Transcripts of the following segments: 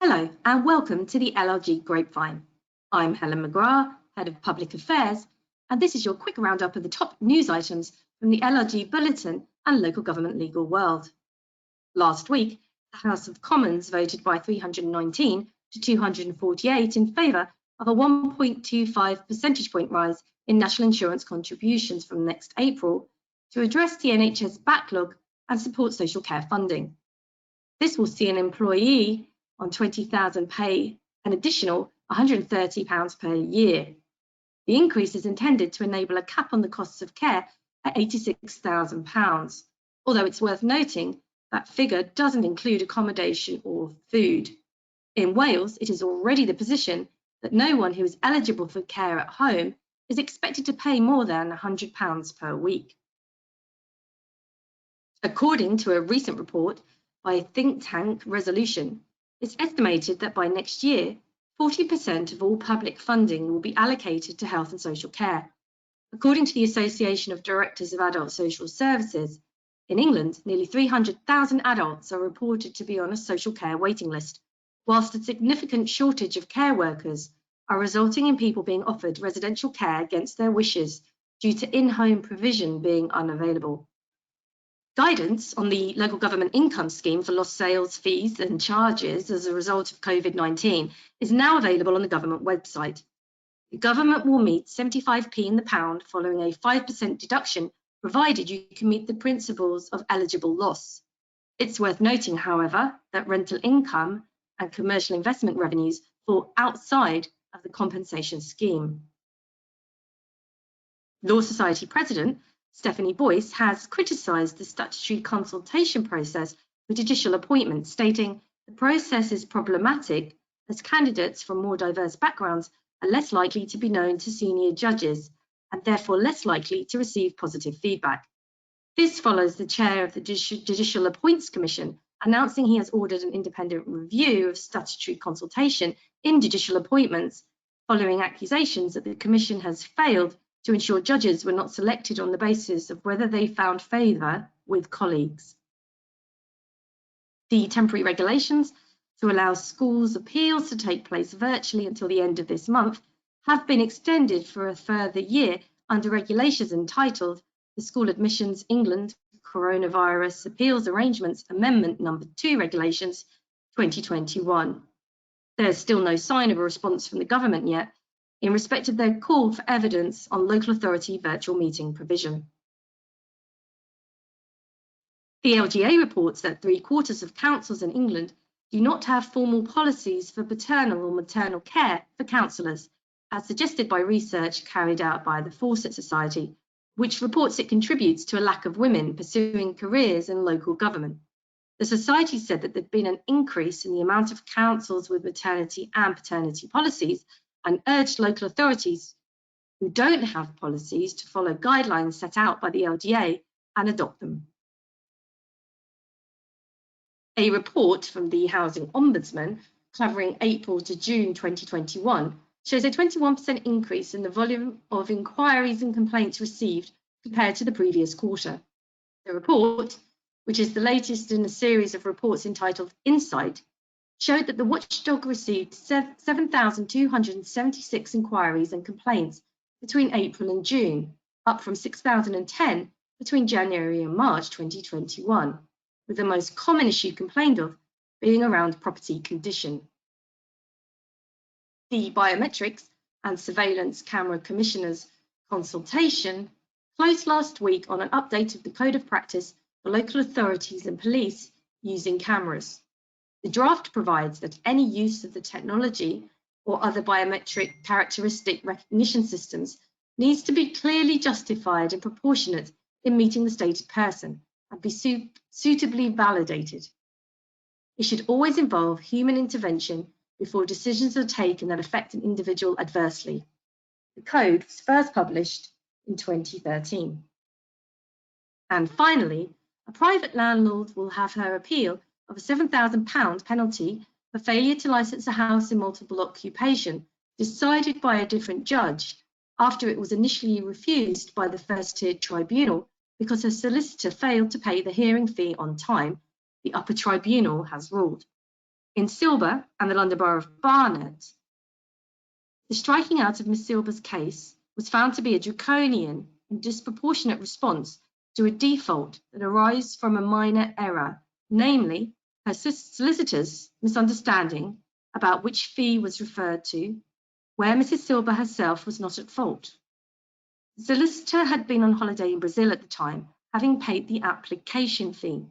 Hello and welcome to the LRG Grapevine. I'm Helen McGrath, Head of Public Affairs, and this is your quick roundup of the top news items from the LRG Bulletin and local government legal world. Last week, the House of Commons voted by 319 to 248 in favour of a 1.25 percentage point rise in national insurance contributions from next April to address the NHS backlog and support social care funding. This will see an employee on 20,000 pay an additional £130 per year. The increase is intended to enable a cap on the costs of care at £86,000, although it's worth noting that figure doesn't include accommodation or food. In Wales, it is already the position that no one who is eligible for care at home is expected to pay more than £100 per week. According to a recent report by think tank Resolution, it's estimated that by next year, 40% of all public funding will be allocated to health and social care. According to the Association of Directors of Adult Social Services, in England, nearly 300,000 adults are reported to be on a social care waiting list, whilst a significant shortage of care workers are resulting in people being offered residential care against their wishes due to in-home provision being unavailable. Guidance on the local government income scheme for lost sales, fees and charges as a result of COVID-19 is now available on the government website. The government will meet 75p in the pound following a 5% deduction, provided you can meet the principles of eligible loss. It's worth noting, however, that rental income and commercial investment revenues fall outside of the compensation scheme. Law Society President Stephanie Boyce has criticised the statutory consultation process for judicial appointments, stating the process is problematic as candidates from more diverse backgrounds are less likely to be known to senior judges and therefore less likely to receive positive feedback. This follows the chair of the Judicial Appoints Commission announcing he has ordered an independent review of statutory consultation in judicial appointments following accusations that the Commission has failed to ensure judges were not selected on the basis of whether they found favour with colleagues. The temporary regulations to allow schools' appeals to take place virtually until the end of this month have been extended for a further year under regulations entitled the School Admissions England Coronavirus Appeals Arrangements Amendment No. 2 Regulations 2021. There's still no sign of a response from the government yet, in respect of their call for evidence on local authority virtual meeting provision. The LGA reports that 3/4 of councils in England do not have formal policies for paternal or maternal care for councillors, as suggested by research carried out by the Fawcett Society, which reports it contributes to a lack of women pursuing careers in local government. The Society said that there'd been an increase in the amount of councils with maternity and paternity policies and urged local authorities who don't have policies to follow guidelines set out by the LGA and adopt them. A report from the Housing Ombudsman covering April to June 2021 shows a 21% increase in the volume of inquiries and complaints received compared to the previous quarter. The report, which is the latest in a series of reports entitled Insight, showed that the watchdog received 7,276 inquiries and complaints between April and June, up from 6,010 between January and March 2021, with the most common issue complained of being around property condition. The Biometrics and Surveillance Camera Commissioners consultation closed last week on an update of the Code of Practice for local authorities and police using cameras. The draft provides that any use of the technology or other biometric characteristic recognition systems needs to be clearly justified and proportionate in meeting the stated person and be suitably validated. It should always involve human intervention before decisions are taken that affect an individual adversely. The code was first published in 2013. And finally, a private landlord will have her appeal of a £7,000 penalty for failure to licence a house in multiple occupation decided by a different judge after it was initially refused by the first-tier tribunal because her solicitor failed to pay the hearing fee on time, the upper tribunal has ruled. In Silber and the London Borough of Barnet, the striking out of Miss Silber's case was found to be a draconian and disproportionate response to a default that arose from a minor error, namely her solicitor's misunderstanding about which fee was referred to, where Mrs. Silber herself was not at fault. The solicitor had been on holiday in Brazil at the time, having paid the application fee.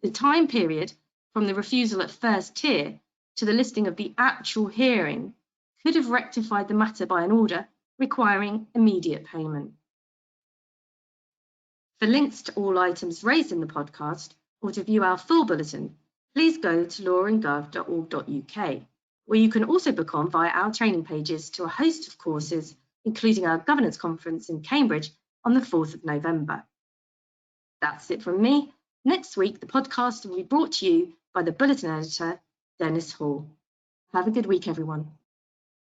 The time period from the refusal at first tier to the listing of the actual hearing could have rectified the matter by an order requiring immediate payment. For links to all items raised in the podcast or to view our full bulletin, please go to lawandgov.org.uk, where you can also book on via our training pages to a host of courses, including our governance conference in Cambridge on the 4th of November. That's it from me. Next week, the podcast will be brought to you by the bulletin editor, Dennis Hall. Have a good week, everyone.